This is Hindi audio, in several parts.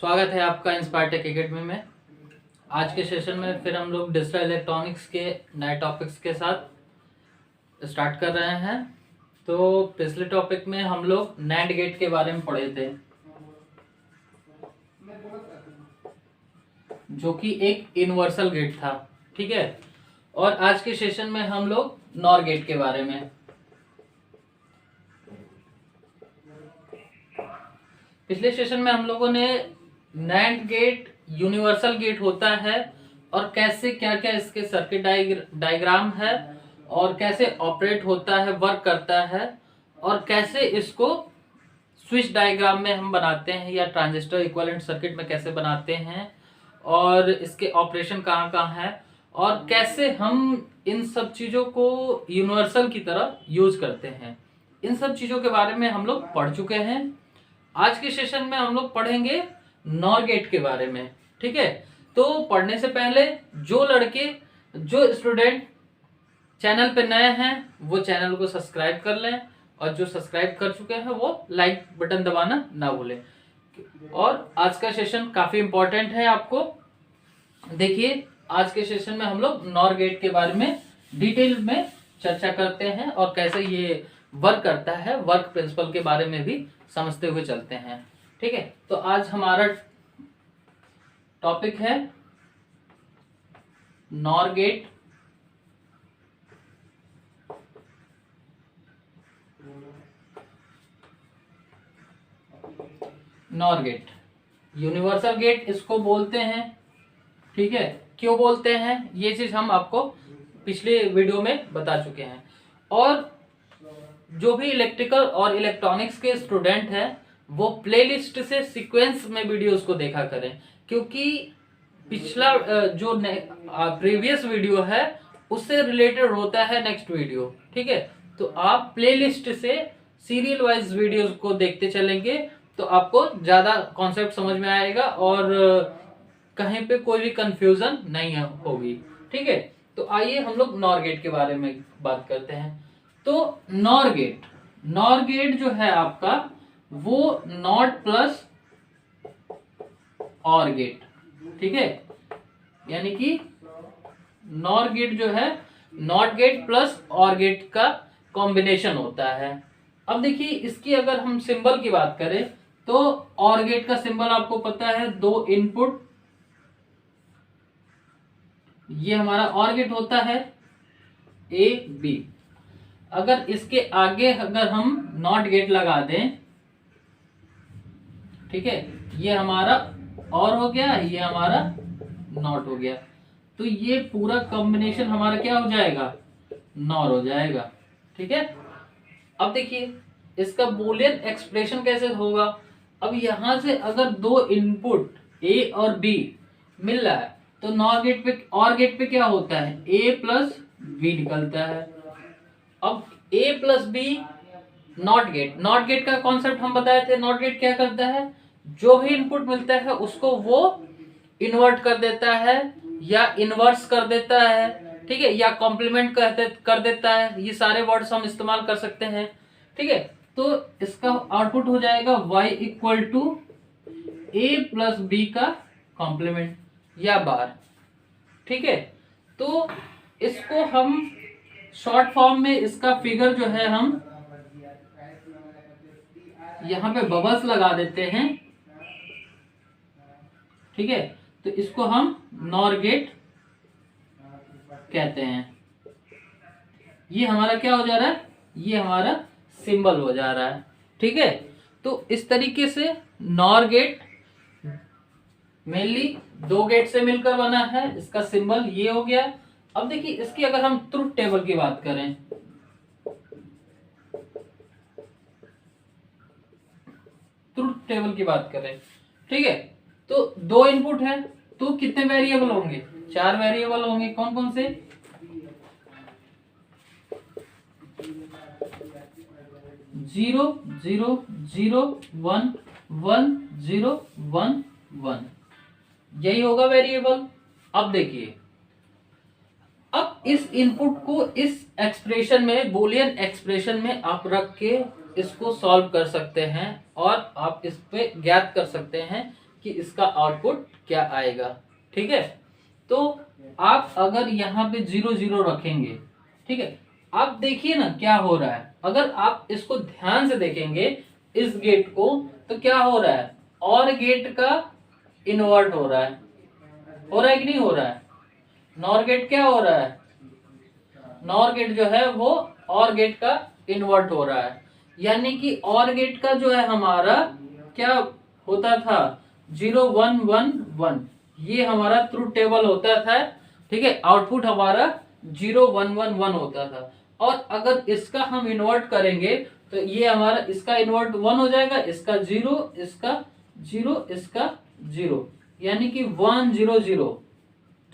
स्वागत है आपका इंस्पायरटेक एकेडमी में। आज के सेशन में फिर हम लोग डिजिटल इलेक्ट्रॉनिक्स के नए टॉपिक्स के साथ स्टार्ट कर रहे हैं। तो पिछले टॉपिक में हम लोग नैंड गेट के बारे में पढ़े थे, जो कि एक यूनिवर्सल गेट था, ठीक है। और आज के सेशन में हम लोग नॉर गेट के बारे में। पिछले सेशन में हम लोगों ने नैंड गेट यूनिवर्सल गेट होता है और कैसे क्या क्या इसके सर्किट डायग्राम है और कैसे ऑपरेट होता है, वर्क करता है, और कैसे इसको स्विच डायग्राम में हम बनाते हैं या ट्रांजिस्टर इक्विवेलेंट सर्किट में कैसे बनाते हैं, और इसके ऑपरेशन कहाँ कहाँ है, और कैसे हम इन सब चीज़ों को यूनिवर्सल की तरह यूज करते हैं। इन सब चीज़ों के बारे में हम लोग पढ़ चुके हैं। आज के सेशन में हम लोग पढ़ेंगे नॉर गेट के बारे में, ठीक है। तो पढ़ने से पहले जो स्टूडेंट चैनल पे नए हैं वो चैनल को सब्सक्राइब कर लें, और जो सब्सक्राइब कर चुके हैं वो लाइक बटन दबाना ना भूलें। और आज का सेशन काफी इंपॉर्टेंट है आपको। देखिए, आज के सेशन में हम लोग नॉर गेट के बारे में डिटेल में चर्चा करते हैं और कैसे ये वर्क करता है, वर्क प्रिंसिपल के बारे में भी समझते हुए चलते हैं, ठीक है। तो आज हमारा टॉपिक है NOR gate. NOR gate universal gate इसको बोलते हैं, ठीक है। क्यों बोलते हैं ये चीज हम आपको पिछले वीडियो में बता चुके हैं। और जो भी इलेक्ट्रिकल और इलेक्ट्रॉनिक्स के स्टूडेंट हैं वो प्लेलिस्ट से सीक्वेंस में वीडियोस को देखा करें, क्योंकि पिछला जो प्रीवियस वीडियो है उससे रिलेटेड होता है नेक्स्ट वीडियो, ठीक है। तो आप प्लेलिस्ट से सीरियल वाइज वीडियोस को देखते चलेंगे तो आपको ज्यादा कॉन्सेप्ट समझ में आएगा और कहीं पे कोई भी कंफ्यूजन नहीं होगी, ठीक है। तो आइए हम लोग नॉर गेट के बारे में बात करते हैं। तो नॉर गेट जो है आपका वो नॉट प्लस और गेट, ठीक है। यानी कि नॉर गेट जो है नॉट गेट प्लस और गेट का कॉम्बिनेशन होता है। अब देखिए, इसकी अगर हम सिंबल की बात करें तो और गेट का सिंबल आपको पता है, दो इनपुट, ये हमारा और गेट होता है ए बी। अगर इसके आगे अगर हम नॉट गेट लगा दें, ठीक है, ये हमारा और हो गया, ये हमारा नॉट हो गया, तो ये पूरा कॉम्बिनेशन हमारा क्या हो जाएगा, नॉर हो जाएगा, ठीक है। अब देखिए इसका बूलियन एक्सप्रेशन कैसे होगा। अब यहां से अगर दो इनपुट ए और बी मिल रहा है तो नॉर गेट पे और गेट पे क्या होता है, ए प्लस बी निकलता है। अब ए प्लस बी नॉट गेट का कॉन्सेप्ट हम बताए थे। नॉट गेट क्या करता है, जो भी इनपुट मिलता है उसको वो इन्वर्ट कर देता है या इनवर्स कर देता है, ठीक है, या कॉम्प्लीमेंट कर देता है। ये सारे वर्ड्स हम इस्तेमाल कर सकते हैं, ठीक है। तो इसका आउटपुट हो जाएगा y equal to A plus B का कॉम्प्लीमेंट या बार, ठीक है। तो इसको हम शॉर्ट फॉर्म में इसका फिगर जो है हम यहां पे बबल्स लगा देते हैं, ठीक है। तो इसको हम नॉर गेट कहते हैं। ये हमारा क्या हो जा रहा है, ये हमारा सिंबल हो जा रहा है, ठीक है। तो इस तरीके से नॉर गेट मेनली दो गेट से मिलकर बना है। इसका सिंबल ये हो गया। अब देखिए, इसकी अगर हम ट्रुथ टेबल की बात करें, ठीक है, तो दो इनपुट है तो कितने वेरिएबल होंगे, 4 वेरिएबल होंगे। कौन कौन से, 0 0 0 1 1 0 1 1, यही होगा वेरिएबल। अब देखिए, अब इस इनपुट को इस एक्सप्रेशन में, बूलियन एक्सप्रेशन में आप रख के इसको सॉल्व कर सकते हैं और आप इस पे ज्ञात कर सकते हैं कि इसका आउटपुट क्या आएगा। ठीक है, तो आप अगर यहाँ पे 0 0 रखेंगे, ठीक है, आप देखिए ना क्या हो रहा है। अगर आप इसको ध्यान से देखेंगे इस गेट को, तो क्या हो रहा है, और गेट का इन्वर्ट हो रहा है कि नहीं हो रहा है। नॉर गेट क्या हो रहा है, नॉर गेट जो है वो और गेट का इन्वर्ट हो रहा है। यानी कि और गेट का जो है हमारा क्या होता था, 0 1 1 1, ये हमारा ट्रुथ टेबल होता था। ठीक है, आउटपुट हमारा 0 1 1 1 होता था। और अगर इसका हम इन्वर्ट करेंगे तो ये हमारा, इसका इन्वर्ट 1 हो जाएगा, इसका 0, इसका 0, इसका 0, यानी कि 1 0 0।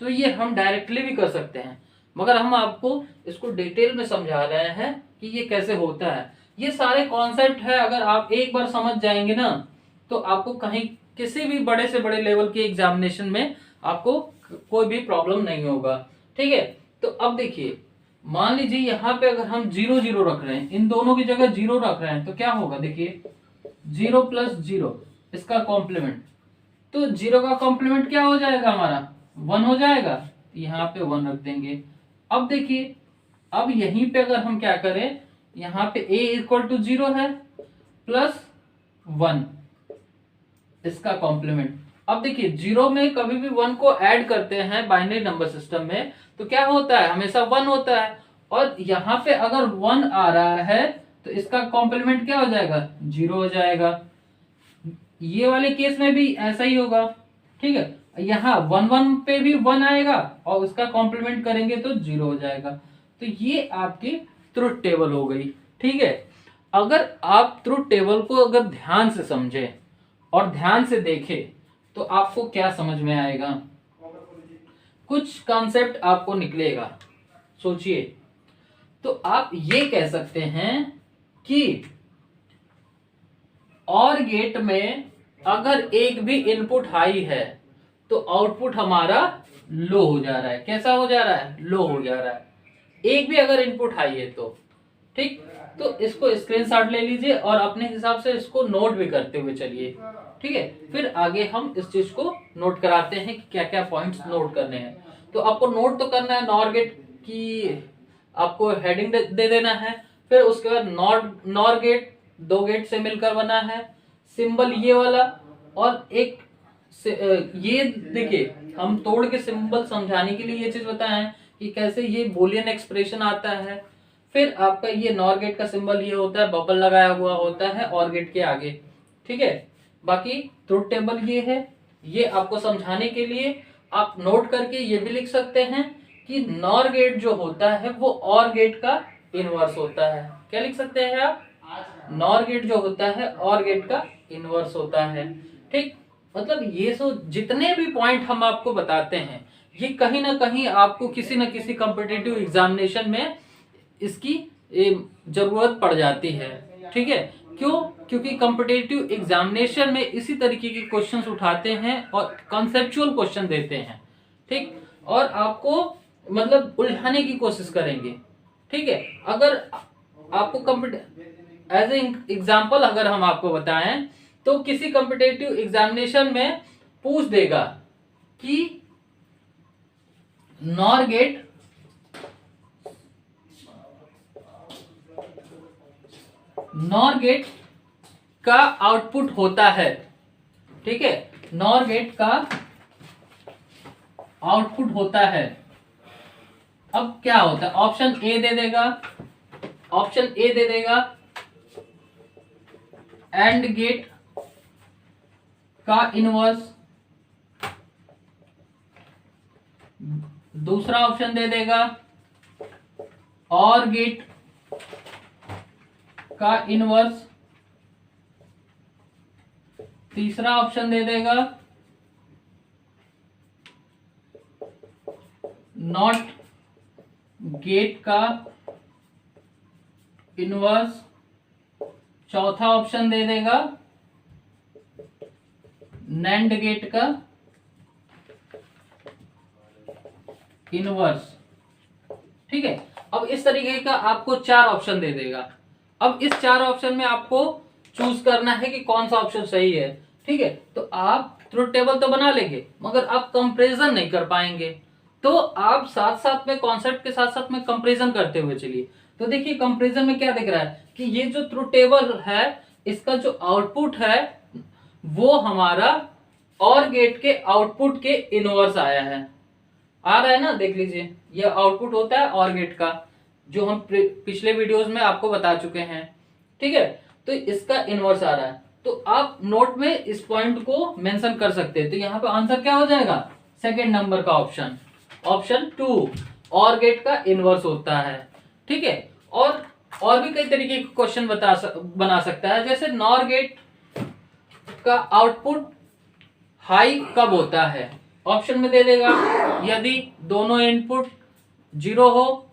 तो ये हम डायरेक्टली भी कर सकते हैं, मगर हम आपको इसको डिटेल में समझा रहे हैं कि ये कैसे होता है। ये सारे कॉन्सेप्ट है, अगर आप एक बार समझ जाएंगे ना, तो आपको कहीं किसी भी बड़े से बड़े लेवल के एग्जामिनेशन में आपको कोई भी प्रॉब्लम नहीं होगा। ठीक है, तो अब देखिए, मान लीजिए यहाँ पे अगर हम 0 0 रख रहे हैं, इन दोनों की जगह 0 रख रहे हैं, तो क्या होगा, देखिए 0 + 0 इसका कॉम्प्लीमेंट, तो 0 का कॉम्प्लीमेंट क्या हो जाएगा हमारा, 1 हो जाएगा। यहाँ पे 1 रख देंगे। अब देखिए, अब यहीं पे अगर हम क्या करें, यहाँ पे a = 0 है प्लस 1 इसका कॉम्प्लीमेंट। अब देखिए 0 में कभी भी 1 को ऐड करते हैं बाइनरी नंबर सिस्टम में, तो क्या होता है, हमेशा 1 होता है। और यहाँ पे अगर 1 आ रहा है तो इसका कॉम्प्लीमेंट क्या हो जाएगा, 0 हो जाएगा। ये वाले केस में भी ऐसा ही होगा। ठीक है, यहाँ 1 1 पे भी 1 आएगा और उसका कॉम्प्लीमेंट करेंगे तो 0 हो जाएगा। तो ये आपकी ट्रुथ टेबल हो गई। ठीक है, अगर आप ट्रुथ टेबल को अगर ध्यान से समझे और ध्यान से देखें तो आपको क्या समझ में आएगा, कुछ कॉन्सेप्ट आपको निकलेगा। सोचिए, तो आप ये कह सकते हैं कि और गेट में अगर एक भी इनपुट हाई है तो आउटपुट हमारा लो हो जा रहा है। कैसा हो जा रहा है, लो हो जा रहा है। एक भी अगर इनपुट हाई है तो ठीक, तो इसको स्क्रीनशॉट ले लीजिए और अपने हिसाब से इसको नोट भी करते हुए चलिए। ठीक है, फिर आगे हम इस चीज को नोट कराते हैं कि क्या क्या पॉइंट्स नोट करने हैं। तो आपको नोट तो करना है, नॉर गेट की आपको हेडिंग दे देना है। फिर उसके बाद नॉर गेट 2 गेट से मिलकर बना है, सिंबल ये वाला, और एक ये देखिए, हम तोड़ के सिंबल समझाने के लिए ये चीज बताए हैं कि कैसे ये बूलियन एक्सप्रेशन आता है। फिर आपका ये नॉर गेट का सिंबल ये होता है, बबल लगाया हुआ होता है और गेट के आगे। ठीक है, बाकी ट्रुथ टेबल ये है। ये आपको समझाने के लिए आप नोट करके ये भी लिख सकते हैं कि नॉर गेट जो होता है वो और गेट का इनवर्स होता है। क्या लिख सकते हैं आप, नॉर गेट जो होता है और गेट का इनवर्स होता है। ठीक, मतलब ये जितने भी पॉइंट हम आपको बताते हैं, ये कहीं ना कहीं आपको किसी न किसी कॉम्पिटिटिव एग्जामिनेशन में इसकी जरूरत पड़ जाती है। ठीक है, क्यों, क्योंकि कॉम्पिटिटिव एग्जामिनेशन में इसी तरीके के क्वेश्चंस उठाते हैं और कॉन्सेप्चुअल क्वेश्चन देते हैं। ठीक, और आपको मतलब उलझाने की कोशिश करेंगे। ठीक है, अगर आपको एज ए एग्जाम्पल अगर हम आपको बताएं तो किसी कॉम्पिटिटिव एग्जामिनेशन में पूछ देगा कि नॉर गेट का आउटपुट होता है। ठीक है, नॉर गेट का आउटपुट होता है। अब क्या होता है, ऑप्शन ए दे देगा एंड गेट का इनवर्स, दूसरा ऑप्शन दे देगा और गेट का इनवर्स, तीसरा ऑप्शन दे देगा नॉट गेट का इनवर्स, चौथा ऑप्शन दे देगा नैंड गेट का इनवर्स। ठीक है, अब इस तरीके का आपको 4 ऑप्शन दे देगा। अब इस 4 ऑप्शन में आपको चूज करना है कि कौन सा ऑप्शन सही है। ठीक है, तो आप ट्रुथ टेबल तो बना लेंगे मगर आप कंपैरिजन नहीं कर पाएंगे। तो आप साथ साथ में कॉन्सेप्ट के साथ साथ में कंपैरिजन करते हुए चलिए। तो देखिए कंपैरिजन में क्या दिख रहा है कि ये जो ट्रुथ टेबल है इसका जो आउटपुट है वो हमारा और गेट के आउटपुट के इनवर्स आया है। आ रहा है ना, देख लीजिए ये आउटपुट होता है और गेट का, जो हम पिछले वीडियोस में आपको बता चुके हैं। ठीक है, तो इसका इनवर्स आ रहा है। तो आप नोट में इस पॉइंट को मेंशन कर सकते हैं। तो यहाँ पे आंसर क्या हो जाएगा, सेकंड नंबर का ऑप्शन, ऑप्शन 2 और गेट का इनवर्स होता है। ठीक है, और भी कई तरीके के क्वेश्चन बना सकता है। जैसे नॉर गेट का आउटपुट हाई कब होता है, ऑप्शन में दे देगा, यदि दोनों इनपुट 0 हो,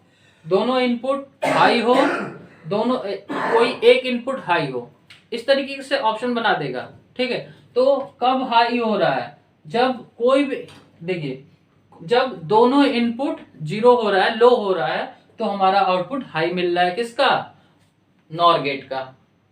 दोनों इनपुट हाई हो, दोनों कोई एक इनपुट हाई हो, इस तरीके से ऑप्शन बना देगा। ठीक है, तो कब हाई हो रहा है, जब कोई भी, देखिए जब दोनों इनपुट 0 हो रहा है, लो हो रहा है, तो हमारा आउटपुट हाई मिल रहा है, किसका, नॉर गेट का।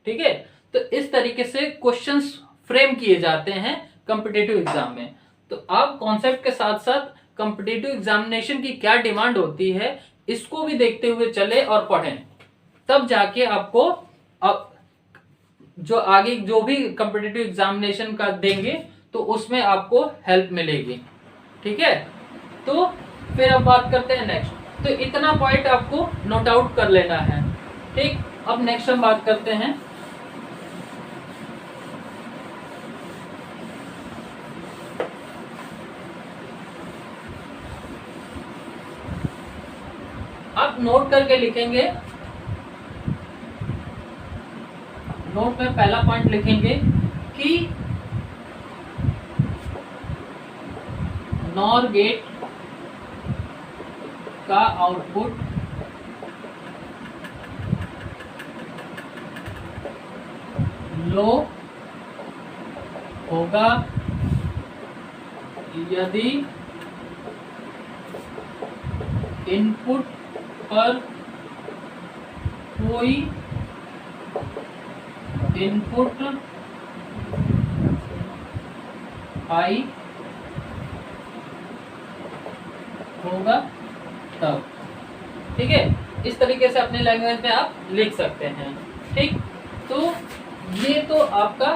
ठीक है, तो इस तरीके से क्वेश्चंस फ्रेम किए जाते हैं कॉम्पिटिटिव एग्जाम में। तो आप कॉन्सेप्ट के साथ साथ कॉम्पिटिटिव एग्जामिनेशन की क्या डिमांड होती है इसको भी देखते हुए चले और पढ़ें, तब जाके आपको अब जो आगे जो भी कॉम्पिटिटिव एग्जामिनेशन का देंगे तो उसमें आपको हेल्प मिलेगी। ठीक है, तो फिर अब बात करते हैं नेक्स्ट। तो इतना पॉइंट आपको नोट आउट कर लेना है। ठीक, अब नेक्स्ट हम बात करते हैं आप नोट करके लिखेंगे। नोट में पहला पॉइंट लिखेंगे कि नॉर गेट का आउटपुट लो होगा यदि इनपुट पर कोई इनपुट हाई होगा तब। ठीक है, इस तरीके से अपने लैंग्वेज में आप लिख सकते हैं। ठीक, तो ये तो आपका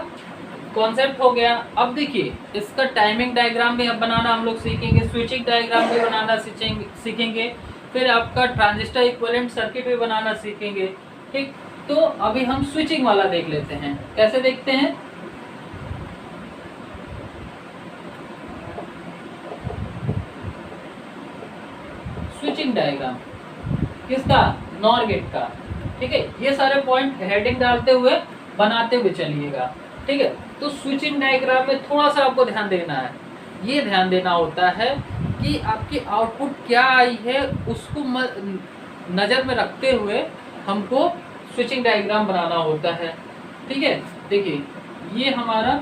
कॉन्सेप्ट हो गया। अब देखिए इसका टाइमिंग डायग्राम भी अब बनाना हम लोग सीखेंगे, स्विचिंग डायग्राम भी बनाना सीखेंगे, फिर आपका ट्रांजिस्टर इक्विवेलेंट सर्किट भी बनाना सीखेंगे। ठीक, तो अभी हम स्विचिंग वाला देख लेते हैं। कैसे देखते हैं, स्विचिंग डायग्राम किसका, नॉर गेट का। ठीक है, ये सारे पॉइंट हेडिंग डालते हुए बनाते हुए चलिएगा। ठीक है, तो स्विचिंग डायग्राम में थोड़ा सा आपको ध्यान देना है। ये ध्यान देना होता है कि आपकी आउटपुट क्या आई है उसको नज़र में रखते हुए हमको स्विचिंग डायग्राम बनाना होता है। ठीक है, देखिए ये हमारा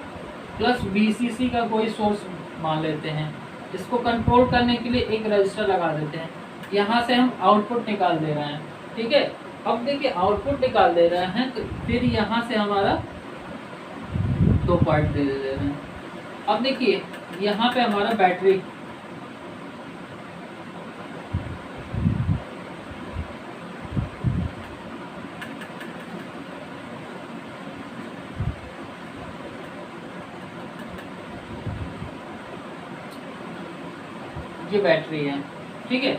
प्लस VCC का कोई सोर्स मान लेते हैं, इसको कंट्रोल करने के लिए एक रजिस्टर लगा देते हैं, यहाँ से हम आउटपुट निकाल दे रहे हैं। ठीक है, अब देखिए आउटपुट निकाल दे रहे हैं तो फिर यहाँ से हमारा 2 पार्ट दे रहे हैं। अब देखिए यहाँ पे हमारा बैटरी, ये बैटरी है। ठीक है,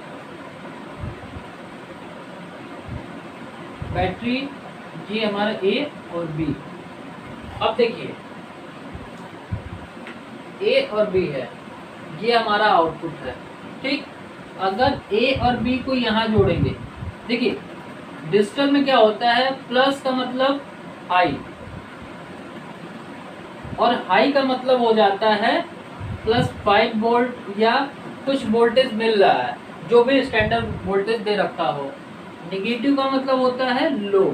बैटरी ये हमारा A और B। अब देखिए A और B है, ये हमारा आउटपुट है। ठीक, अगर A और B को यहाँ जोड़ेंगे, देखिए डिजिटल में क्या होता है, प्लस का मतलब हाई और हाई का मतलब हो जाता है प्लस 5 वोल्ट या कुछ वोल्टेज मिल रहा है, जो भी स्टैंडर्ड वोल्टेज दे रखा हो। नेगेटिव का मतलब होता है लो।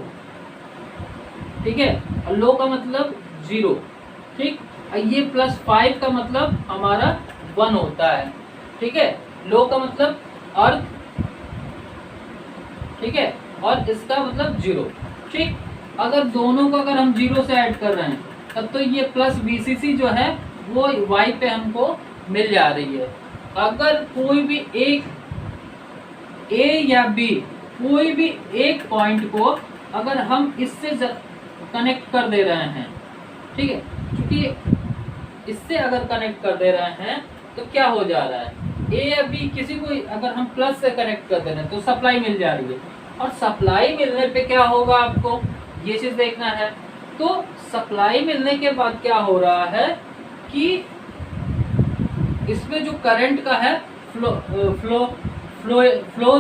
ठीक है, और लो का मतलब 0। ठीक, ये प्लस 5 का मतलब हमारा 1 होता है। ठीक है, लो का मतलब अर्थ, ठीक है, और इसका मतलब 0। ठीक, अगर दोनों को अगर हम 0 से ऐड कर रहे हैं तब तो ये प्लस VCC जो है वो y पे हमको मिल जा रही है। अगर कोई भी एक a या b कोई भी एक पॉइंट को अगर हम इससे कनेक्ट कर दे रहे हैं, ठीक है, क्योंकि इससे अगर कनेक्ट कर दे रहे हैं तो क्या हो जा रहा है, a या b किसी को अगर हम प्लस से कनेक्ट कर दे रहे हैं तो सप्लाई मिल जा रही है, और सप्लाई मिलने पे क्या होगा आपको ये चीज देखना है। तो सप्लाई मिलने के बाद क्या हो रहा है कि इसमें जो करंट का है फ्लो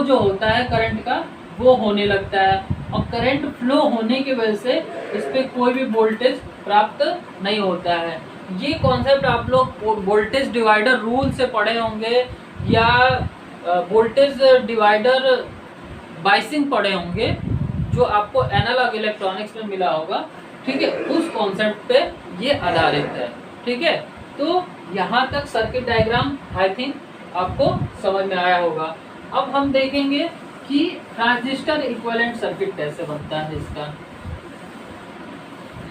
जो होता है करंट का वो होने लगता है, और करंट फ्लो होने की वजह से इस पे कोई भी वोल्टेज प्राप्त नहीं होता है। ये कॉन्सेप्ट आप लोग वोल्टेज डिवाइडर रूल से पढ़े होंगे या वोल्टेज डिवाइडर बाइसिंग पढ़े होंगे, जो आपको एनालॉग इलेक्ट्रॉनिक्स में मिला होगा, ठीक है, उस कॉन्सेप्ट पे ये आधारित है, ठीक है। तो यहाँ तक सर्किट डायग्राम आई थिंक आपको समझ में आया होगा। अब हम देखेंगे कि ट्रांजिस्टर इक्विवेलेंट सर्किट कैसे बनता है इसका,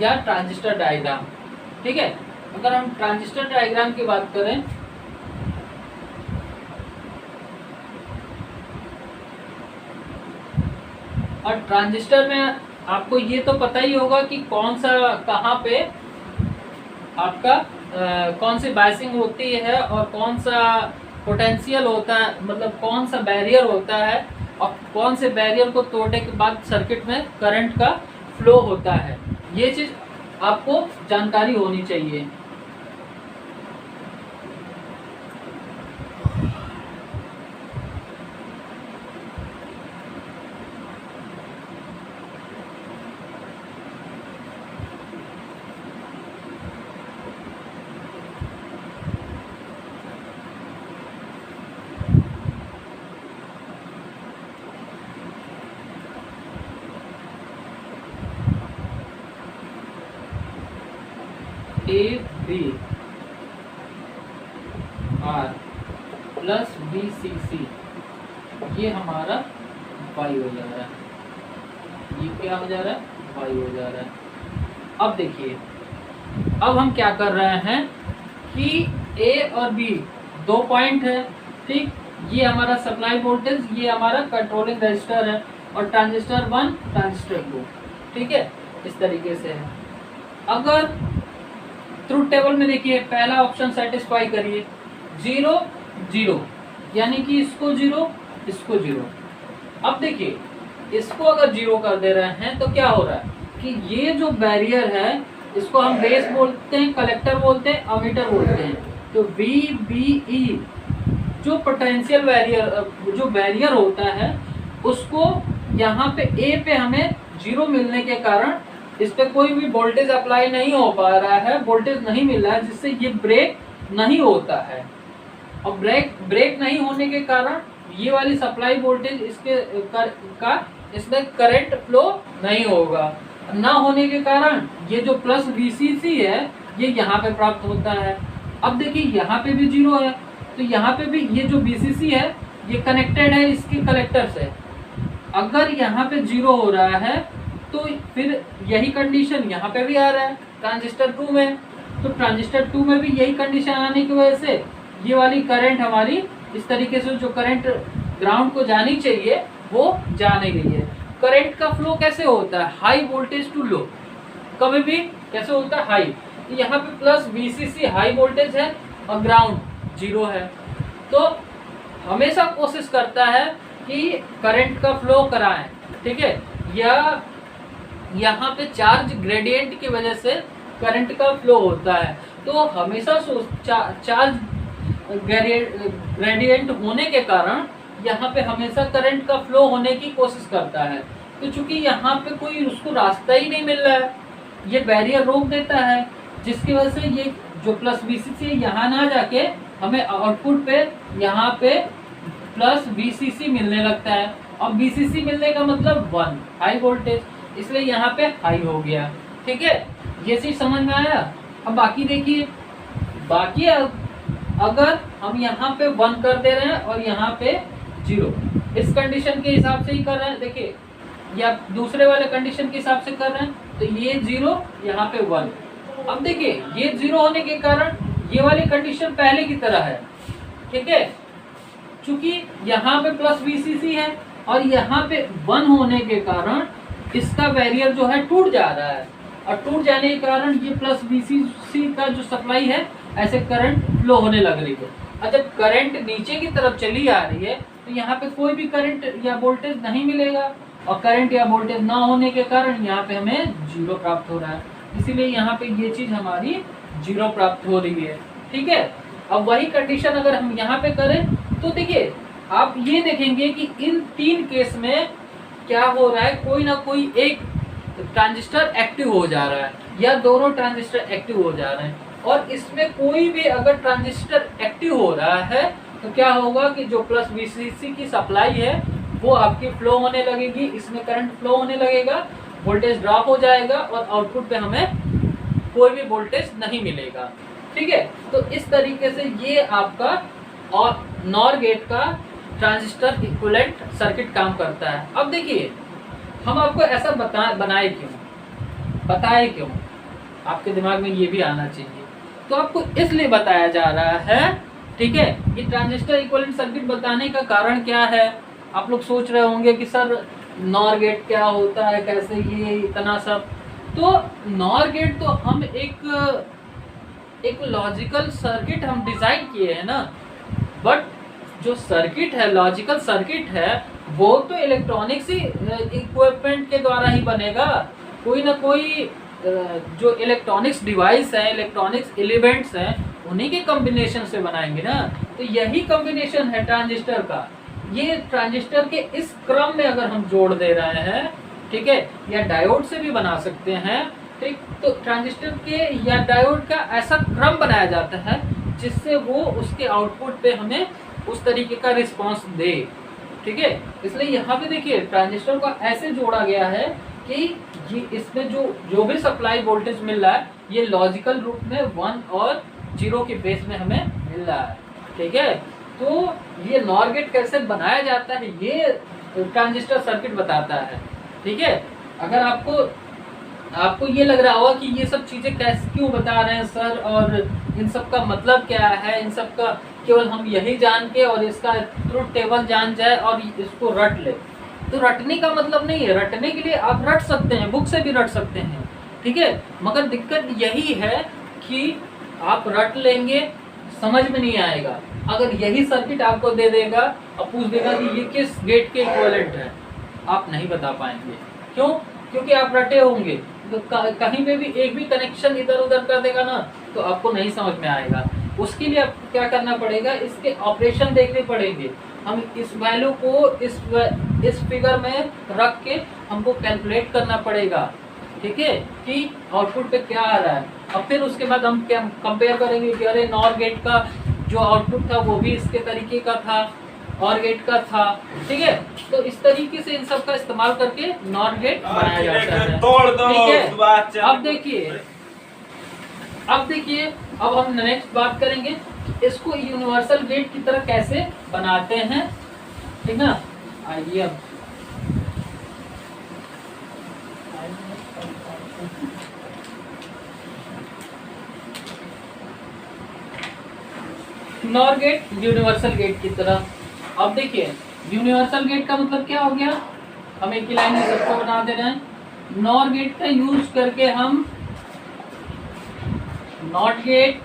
या ट्रांजिस्टर डायग्राम, ठीक है। अगर हम ट्रांजिस्टर डायग्राम की बात करें और ट्रांजिस्टर में आपको ये तो पता ही होगा कि कौन सा कहाँ पे आपका कौन सी बायसिंग होती है और कौन सा पोटेंशियल होता है, मतलब कौन सा बैरियर होता है और कौन से बैरियर को तोड़ने के बाद सर्किट में करंट का फ्लो होता है। ये चीज़ आपको जानकारी होनी चाहिए। A B R plus B C C, ये हमारा वाई हो जा रहा है, ये क्या हो जा रहा है, वाई हो जा रहा है। अब देखिए, अब हम क्या कर रहे हैं कि ए और बी दो पॉइंट है, ठीक, ये हमारा सप्लाई वोल्टेज, ये हमारा कंट्रोलिंग रजिस्टर है, और ट्रांजिस्टर 1 ट्रांजिस्टर 2, ठीक है, इस तरीके से है। अगर ट्रुथ टेबल में देखिए पहला ऑप्शन सेटिस्फाई करिए, 0 0, यानी कि इसको 0 इसको 0। अब देखिए इसको अगर 0 कर दे रहे हैं तो क्या हो रहा है कि ये जो बैरियर है इसको हम बेस बोलते हैं, कलेक्टर बोलते हैं, अमीटर बोलते हैं। तो VBE जो पोटेंशियल बैरियर होता है उसको यहाँ पे A पे हमें 0 मिलने के कारण इस पे कोई भी वोल्टेज अप्लाई नहीं हो पा रहा है, वोल्टेज नहीं मिल रहा है, जिससे ये ब्रेक नहीं होता है। और ब्रेक नहीं होने के कारण ये वाली सप्लाई वोल्टेज इसमें करंट फ्लो नहीं होगा। ना होने के कारण ये जो प्लस VCC है ये यहाँ पे प्राप्त होता है। अब देखिए यहाँ पे भी 0 है, तो यहाँ पे भी ये जो VCC है ये कनेक्टेड है इसके कलेक्टर से। अगर यहाँ पे 0 हो रहा है तो फिर यही कंडीशन यहाँ पे भी आ रहा है ट्रांजिस्टर 2 में। तो ट्रांजिस्टर 2 में भी यही कंडीशन आने की वजह से ये वाली करंट हमारी इस तरीके से जो करंट ग्राउंड को जानी चाहिए वो जाने गई है। करंट का फ्लो कैसे होता है, हाई वोल्टेज टू लो, कभी भी कैसे होता है, हाई। तो यहाँ पे प्लस VCC हाई वोल्टेज है और ग्राउंड 0 है, तो हमेशा कोशिश करता है कि करंट का फ्लो कराएं, ठीक है। या यहाँ पे चार्ज ग्रेडियंट की वजह से करंट का फ्लो होता है, तो हमेशा चार्ज ग्रेडियंट होने के कारण यहाँ पे हमेशा करंट का फ्लो होने की कोशिश करता है। तो चूंकि यहाँ पे कोई उसको रास्ता ही नहीं मिल रहा है, ये बैरियर रोक देता है, जिसकी वजह से ये जो प्लस VCC यहाँ ना जाके हमें आउटपुट पे यहाँ पे प्लस VCC मिलने लगता है। और VCC मिलने का मतलब 1 हाई वोल्टेज, इसलिए यहाँ पे हाई हो गया, ठीक है। ये चीज समझ में आया। अब बाकी देखिए, बाकी अगर हम यहाँ पे 1 कर दे रहे हैं और यहाँ पे 0, इस कंडीशन के हिसाब से ही कर रहे हैं, देखिए, या दूसरे वाले कंडीशन के हिसाब से कर रहे हैं, तो ये 0 यहाँ पे 1। अब देखिए ये 0 होने के कारण ये वाली कंडीशन पहले की तरह है, ठीक है। चूंकि यहाँ पे प्लस VCC है और यहाँ पे 1 होने के कारण इसका बैरियर जो है टूट जा रहा है, और टूट जाने के कारण ये प्लस VCC का जो सप्लाई है ऐसे करंट फ्लो होने लग रही है। और जब करंट नीचे की तरफ चली आ रही है तो यहाँ पे कोई भी करंट या वोल्टेज नहीं मिलेगा, और करंट या वोल्टेज ना होने के कारण यहाँ पे हमें 0 प्राप्त हो रहा है, इसीलिए यहाँ पे ये चीज हमारी 0 प्राप्त हो रही है, ठीक है। अब वही कंडीशन अगर हम यहाँ पे करें तो देखिए आप ये देखेंगे कि इन 3 केस में क्या हो रहा है, कोई ना कोई एक ट्रांजिस्टर एक्टिव हो जा रहा है या दोनों ट्रांजिस्टर एक्टिव हो जा रहे हैं। और इसमें कोई भी अगर ट्रांजिस्टर एक्टिव हो रहा है तो क्या होगा कि जो प्लस VCC की सप्लाई है वो आपकी फ्लो होने लगेगी, इसमें करंट फ्लो होने लगेगा, वोल्टेज ड्रॉप हो जाएगा और आउटपुट पे हमें कोई भी वोल्टेज नहीं मिलेगा, ठीक है। तो इस तरीके से ये आपका और नॉर गेट का ट्रांजिस्टर इक्विवेलेंट सर्किट काम करता है। अब देखिए हम आपको ऐसा बताए क्यों, आपके दिमाग में ये भी आना चाहिए। तो आपको इसलिए बताया जा रहा है, ठीक है। ये ट्रांजिस्टर इक्विवेलेंट सर्किट बताने का कारण क्या है, आप लोग सोच रहे होंगे कि सर नॉर गेट क्या होता है, कैसे ये इतना सब। तो नॉर गेट तो हम एक लॉजिकल सर्किट हम डिजाइन किए हैं ना, बट जो सर्किट है, लॉजिकल सर्किट है, वो तो इलेक्ट्रॉनिक्स ही इक्विपमेंट के द्वारा ही बनेगा। कोई ना कोई जो इलेक्ट्रॉनिक्स डिवाइस है, इलेक्ट्रॉनिक्स एलिमेंट्स हैं, उन्हीं के कॉम्बिनेशन से बनाएंगे ना। तो यही कॉम्बिनेशन है ट्रांजिस्टर का। ये ट्रांजिस्टर के इस क्रम में अगर हम जोड़ दे रहे हैं, ठीक है, या डायोड से भी बना सकते हैं, ठीक। तो ट्रांजिस्टर के या डायोड का ऐसा क्रम बनाया जाता है जिससे वो उसके आउटपुट पे हमें उस तरीके का रिस्पांस दे, ठीक है। इसलिए यहाँ पे देखिए ट्रांजिस्टर को ऐसे जोड़ा गया है कि ये इसमें जो भी सप्लाई वोल्टेज मिल रहा है ये लॉजिकल रूप में 1 और 0 के बेस में हमें मिल रहा है, ठीक है। तो ये नॉर गेट कैसे बनाया जाता है ये ट्रांजिस्टर सर्किट बताता है, ठीक है। अगर आपको ये लग रहा होगा कि ये सब चीजें कैसे क्यों बता रहे हैं सर, और इन सब का मतलब क्या है, इन सब का केवल हम यही जान के और इसका ट्रुथ टेबल जान जाए और इसको रट ले, तो रटने का मतलब नहीं है। रटने के लिए आप रट सकते हैं, बुक से भी रट सकते हैं, ठीक है। मगर दिक्कत यही है कि आप रट लेंगे समझ में नहीं आएगा। अगर यही सर्किट आपको दे देगा और पूछ देगा कि ये किस गेट के इक्विवेलेंट है, आप नहीं बता पाएंगे। क्यों? क्योंकि आप रटे होंगे, तो कहीं पे भी एक भी कनेक्शन इधर उधर कर देगा ना तो आपको नहीं समझ में आएगा। उसके लिए आपको क्या करना पड़ेगा, इसके ऑपरेशन देखने पड़ेंगे। हम इस वैल्यू को इस फिगर में रख के हमको कैलकुलेट करना पड़ेगा, ठीक है, कि आउटपुट पे क्या आ रहा है। और फिर उसके बाद हम क्या कंपेयर करेंगे कि अरे नॉर गेट का जो आउटपुट था वो भी इसके तरीके का था, और गेट का था, ठीक है। तो इस तरीके से इन सब का इस्तेमाल करके नॉर गेट बनाया जाता है, ठीक है। अब देखिए अब हम नेक्स्ट बात करेंगे इसको यूनिवर्सल गेट की तरह कैसे बनाते हैं, ठीक ना। आइए अब नॉर गेट यूनिवर्सल गेट की तरह। अब देखिए यूनिवर्सल गेट का मतलब क्या हो गया, हम एक ही लाइन में सबको बना दे रहे हैं। नॉर गेट का यूज करके हम नॉट गेट,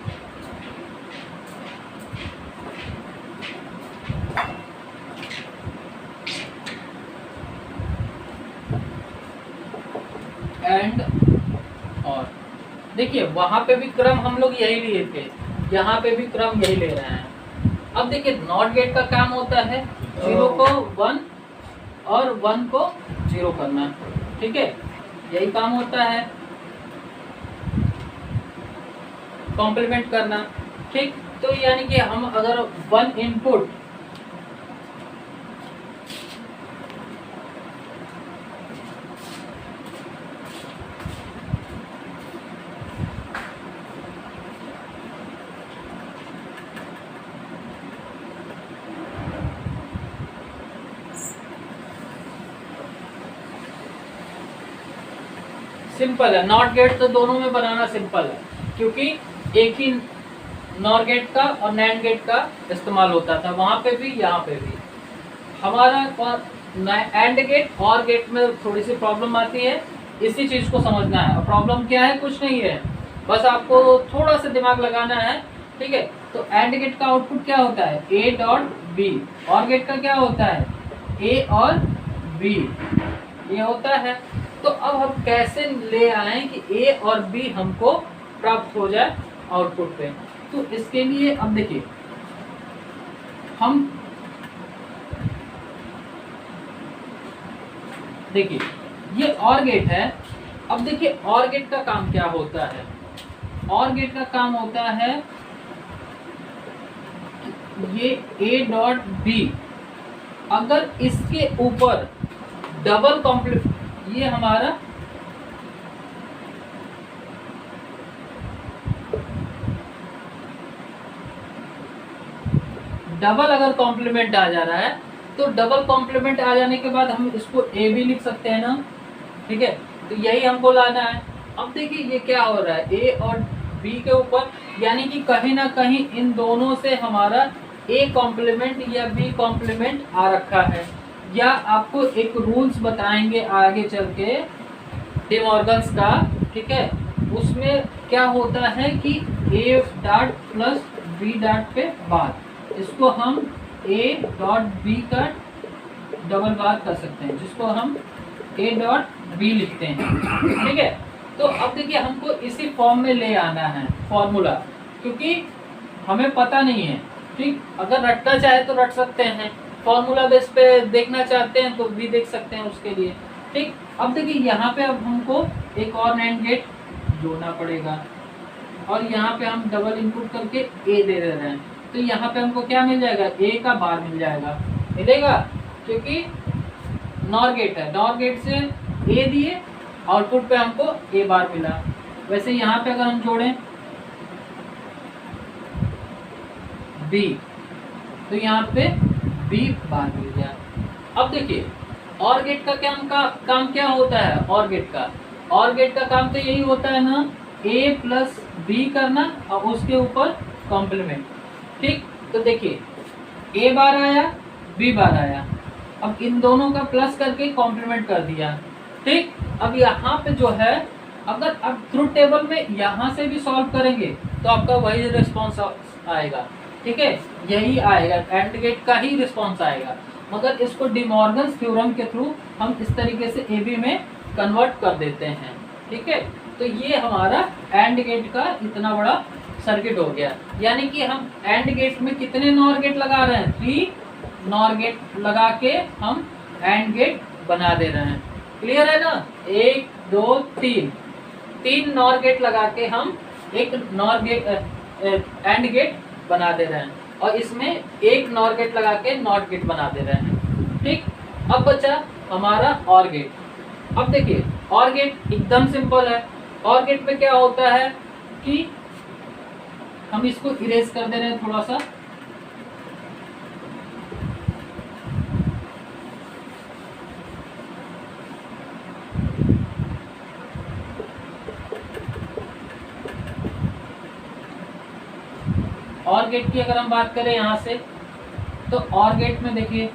एंड और देखिए वहां पे भी क्रम हम लोग यही लिए थे, यहाँ पे भी क्रम यही ले रहे हैं। अब देखिए नॉट गेट का काम होता है 0 को 1 और 1 को 0 करना, ठीक है, यही काम होता है, कॉम्प्लीमेंट करना, ठीक। तो यानी कि हम अगर 1 इनपुट सिंपल है, नॉट गेट तो दोनों में बनाना सिंपल है, क्योंकि एक ही नॉर गेट का और नैंड गेट का इस्तेमाल होता था, वहां पे भी यहाँ पे भी। हमारा एंड गेट और गेट में थोड़ी सी प्रॉब्लम आती है, इसी चीज को समझना है। प्रॉब्लम क्या है, कुछ नहीं है, बस आपको थोड़ा सा दिमाग लगाना है, ठीक है। तो एंड गेट का आउटपुट क्या होता है, ए डॉट बी। और गेट का क्या होता है, ए और बी, ये होता है। तो अब हम कैसे ले आए कि ए और बी हमको प्राप्त हो जाए आउटपुट पे। तो इसके लिए अब देखिए, हम देखिए ये और गेट है। अब देखिए और गेट का काम क्या होता है, और गेट का काम होता है ये ए डॉट बी, अगर इसके ऊपर डबल कॉम्प्लीमेंट, ये हमारा डबल अगर कॉम्प्लीमेंट आ जा रहा है, तो डबल कॉम्प्लीमेंट आ जाने के बाद हम इसको ए भी लिख सकते हैं ना, ठीक है। तो यही हमको लाना है। अब देखिए ये क्या हो रहा है, ए और बी के ऊपर, यानी कि कहीं ना कहीं इन दोनों से हमारा ए कॉम्प्लीमेंट या बी कॉम्प्लीमेंट आ रखा है। या आपको एक रूल्स बताएंगे आगे चल के डी मॉर्गन्स का, ठीक है। उसमें क्या होता है कि A dot plus B dot पे बार, इसको हम ए डॉट बी का डबल बार कर सकते हैं, जिसको हम ए डॉट बी लिखते हैं, ठीक है। तो अब देखिए हमको इसी फॉर्म में ले आना है फॉर्मूला, क्योंकि हमें पता नहीं है, ठीक। अगर रटना चाहे तो रट सकते हैं, फॉर्मूला बेस पे देखना चाहते हैं तो भी देख सकते हैं उसके लिए, ठीक। अब देखिए यहाँ पे अब हमको एक और नैंड गेट जोड़ना पड़ेगा, और यहाँ पे हम डबल इनपुट करके ए दे रहे हैं। तो यहाँ पे हमको क्या मिल जाएगा, ए का बार मिल जाएगा, मिलेगा, क्योंकि नॉर गेट है। नॉर गेट से ए दिए, आउटपुट पे हमको ए बार मिला। वैसे यहाँ पे अगर हम जोड़ें बी, तो यहाँ पे बी बार मिल गया। अब देखिए और गेट का काम क्या होता है, और गेट का काम तो यही होता है ना, ए प्लस बी करना और उसके ऊपर कॉम्प्लीमेंट, ठीक। तो देखिए ए बार आया, बी बार आया, अब इन दोनों का प्लस करके कॉम्प्लीमेंट कर दिया, ठीक। अब यहाँ पे जो है, अगर आप ट्रुथ टेबल में यहाँ से भी सॉल्व करेंगे तो आपका वही रिस्पॉन्स आएगा, ठीक है, यही आएगा, एंड गेट का ही रिस्पॉन्स आएगा। मगर इसको डी मॉर्गन्स थ्योरम के थ्रू हम इस तरीके से ए बी में कन्वर्ट कर देते हैं, ठीक है। तो ये हमारा एंड गेट का इतना बड़ा सर्किट हो गया। यानी कि हम एंड गेट में कितने नॉर गेट लगा रहे हैं, 3 नॉर गेट लगा के हम एंड गेट बना दे रहे हैं। क्लियर है ना, 1 2 3 नॉर गेट लगा के हम एक नॉर गेट एंड गेट बना दे रहे हैं, और इसमें एक नॉर गेट लगा के नॉट गेट बना दे रहे हैं, ठीक। अब बचा हमारा और गेट। अब देखिए और गेट एकदम सिंपल है। और गेट में क्या होता है कि हम इसको इरेज कर दे रहे हैं थोड़ा सा, और गेट की अगर हम बात करें यहाँ से, तो और गेट में देखिए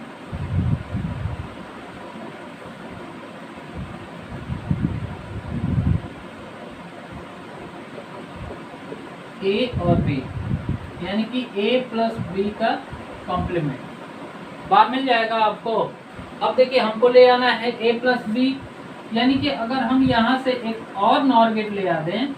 ए और बी, यानी कि ए प्लस बी का कॉम्प्लीमेंट बार मिल जाएगा आपको। अब देखिए हमको ले आना है ए प्लस बी, यानी कि अगर हम यहाँ से एक और नॉर गेट ले आ दें,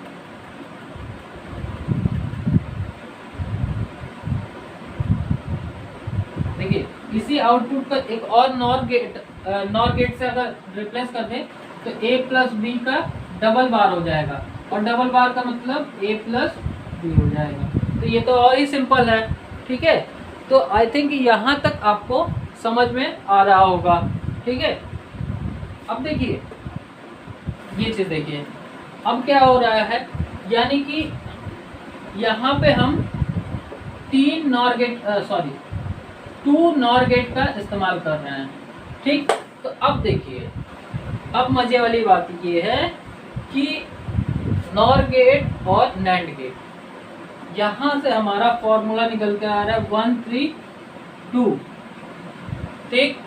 देखिए इसी आउटपुट को एक और नॉर गेट से अगर रिप्लेस कर दें तो ए प्लस बी का डबल बार हो जाएगा, और डबल बार का मतलब ए प्लस बी हो जाएगा। तो ये तो और ही सिंपल है, ठीक है। तो आई थिंक यहाँ तक आपको समझ में आ रहा होगा, ठीक है। अब देखिए ये चीज देखिए, अब क्या हो रहा है, यानी कि यहाँ पे हम 2 नॉर गेट का इस्तेमाल कर रहे हैं, ठीक। तो अब देखिए, अब मजे वाली बात ये है कि नॉर गेट और नैंड गेट, यहां से हमारा फॉर्मूला निकल के आ रहा है 1 3 2, ठीक।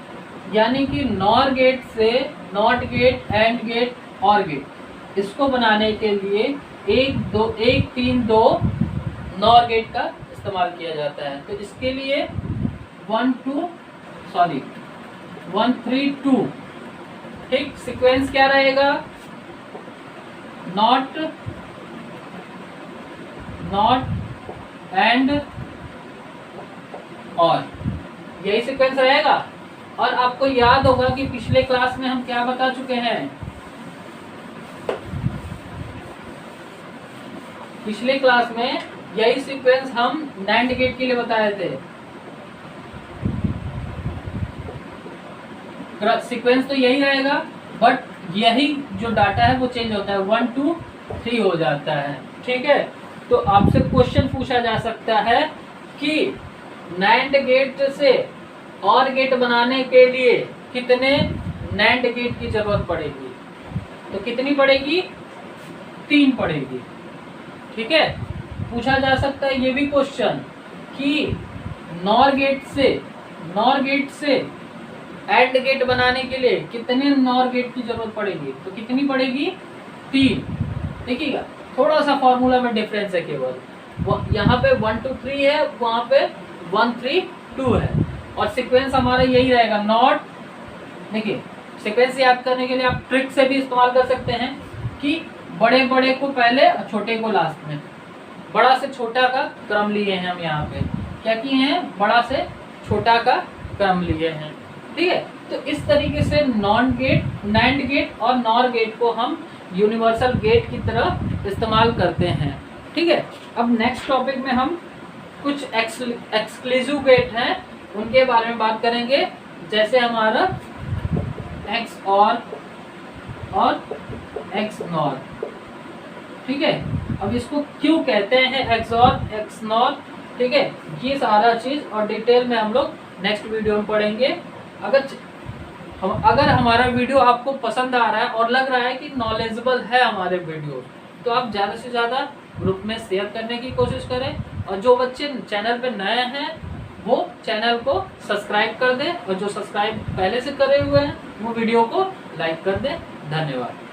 यानी कि नॉर गेट से नॉट गेट, एंड गेट, और गेट, इसको बनाने के लिए 1 3 2 नॉर गेट का इस्तेमाल किया जाता है। तो इसके लिए 1 3 2, ठीक। सीक्वेंस क्या रहेगा? नॉट एंड और, यही सीक्वेंस रहेगा। और आपको याद होगा कि पिछले क्लास में हम क्या बता चुके हैं, पिछले क्लास में यही सीक्वेंस हम नैंड गेट के लिए बताए थे। सीक्वेंस तो यही रहेगा, बट यही जो डाटा है वो चेंज होता है, 1 2 3 हो जाता है, ठीक है। तो आपसे क्वेश्चन पूछा जा सकता है कि नैंड गेट से और गेट बनाने के लिए कितने नैंड गेट की जरूरत पड़ेगी? तो कितनी पड़ेगी? 3 पड़ेगी, ठीक है। पूछा जा सकता है ये भी क्वेश्चन कि नॉर गेट से एंड गेट बनाने के लिए कितने नॉर गेट की जरूरत पड़ेगी? तो कितनी पड़ेगी? 3। देखिएगा थोड़ा सा फॉर्मूला में डिफरेंस है केवल, यहाँ पे 1 2 3 है, वहां पे 1 3 2 है, और सीक्वेंस हमारा यही रहेगा नॉट। देखिए सीक्वेंस याद करने के लिए आप ट्रिक से भी इस्तेमाल कर सकते हैं कि बड़े को पहले और छोटे को लास्ट में, बड़ा से छोटा का क्रम लिए हैं हम। यहाँ पे क्या किए हैं? बड़ा से छोटा का क्रम लिए हैं, ठीक है। तो इस तरीके से नैंड गेट और नॉर गेट को हम यूनिवर्सल गेट की तरह इस्तेमाल करते हैं, ठीक है। अब नेक्स्ट टॉपिक में हम कुछ एक्सक्लूसिव गेट हैं उनके बारे में बात करेंगे, जैसे हमारा एक्स और एक्स नॉर, ठीक है। अब इसको क्यों कहते हैं एक्स और एक्स नॉर, ठीक है। ये सारा चीज और डिटेल में हम लोग नेक्स्ट वीडियो में पढ़ेंगे। अगर हमारा वीडियो आपको पसंद आ रहा है और लग रहा है कि नॉलेजेबल है हमारे वीडियो, तो आप ज़्यादा से ज़्यादा ग्रुप में शेयर करने की कोशिश करें, और जो बच्चे चैनल पे नए हैं वो चैनल को सब्सक्राइब कर दें, और जो सब्सक्राइब पहले से करे हुए हैं वो वीडियो को लाइक कर दें। धन्यवाद।